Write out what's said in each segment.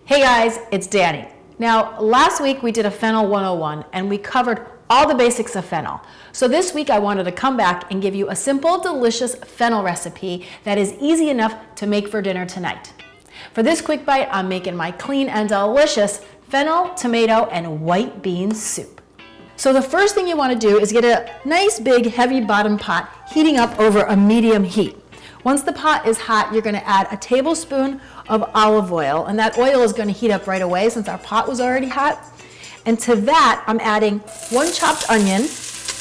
Hey guys, it's Danny. Now, last week we did a Fennel 101 and we covered all the basics of fennel. So this week I wanted to come back and give you a simple, delicious fennel recipe that is easy enough to make for dinner tonight. For this quick bite, I'm making my clean and delicious fennel, tomato, and white bean soup. So the first thing you want to do is get a nice big heavy bottom pot heating up over a medium heat. Once the pot is hot, you're going to add a tablespoon of olive oil, and that oil is going to heat up right away since our pot was already hot. And to that, I'm adding 1 chopped onion,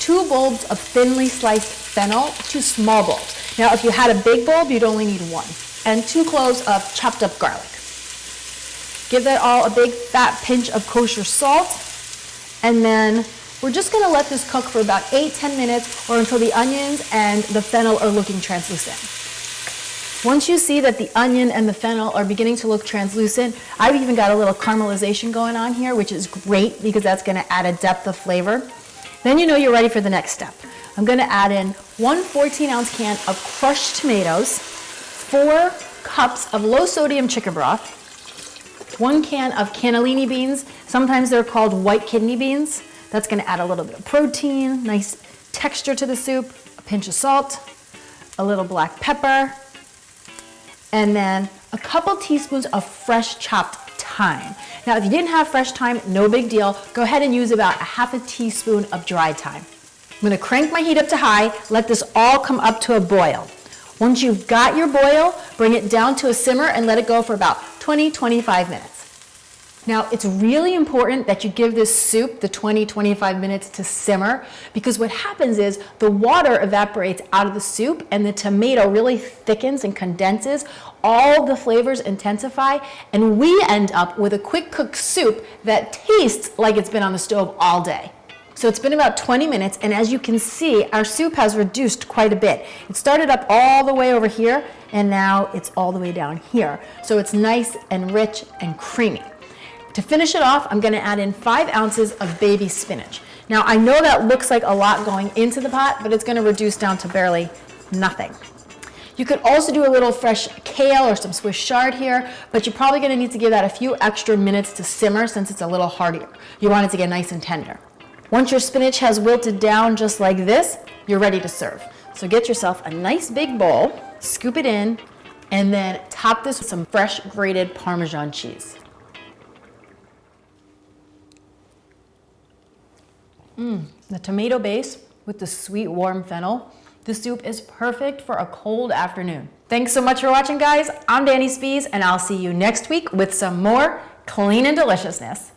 2 bulbs of thinly sliced fennel, 2 small bulbs. Now, if you had a big bulb, you'd only need 1, and 2 cloves of chopped up garlic. Give that all a big fat pinch of kosher salt, and then we're just going to let this cook for about 8-10 minutes or until the onions and the fennel are looking translucent. Once you see that the onion and the fennel are beginning to look translucent, I've even got a little caramelization going on here, which is great because that's going to add a depth of flavor. Then you know you're ready for the next step. I'm going to add in 1 14-ounce can of crushed tomatoes, 4 cups of low-sodium chicken broth, 1 can of cannellini beans. Sometimes they're called white kidney beans. That's going to add a little bit of protein, nice texture to the soup, a pinch of salt, a little black pepper, and then a couple teaspoons of fresh chopped thyme. Now, if you didn't have fresh thyme, no big deal. Go ahead and use about a ½ teaspoon of dried thyme. I'm going to crank my heat up to high, let this all come up to a boil. Once you've got your boil, bring it down to a simmer and let it go for about 20-25 minutes. Now, it's really important that you give this soup the 20-25 minutes to simmer, because what happens is the water evaporates out of the soup and the tomato really thickens and condenses. All the flavors intensify, and we end up with a quick cooked soup that tastes like it's been on the stove all day. So it's been about 20 minutes, and as you can see, our soup has reduced quite a bit. It started up all the way over here, and now it's all the way down here. So it's nice and rich and creamy. To finish it off, I'm going to add in 5 ounces of baby spinach. Now, I know that looks like a lot going into the pot, but it's going to reduce down to barely nothing. You could also do a little fresh kale or some Swiss chard here, but you're probably going to need to give that a few extra minutes to simmer since it's a little hardier. You want it to get nice and tender. Once your spinach has wilted down just like this, you're ready to serve. So get yourself a nice big bowl, scoop it in, and then top this with some fresh grated Parmesan cheese. The tomato base with the sweet warm fennel. This soup is perfect for a cold afternoon. Thanks so much for watching, guys. I'm Danny Spies, and I'll see you next week with some more clean and deliciousness.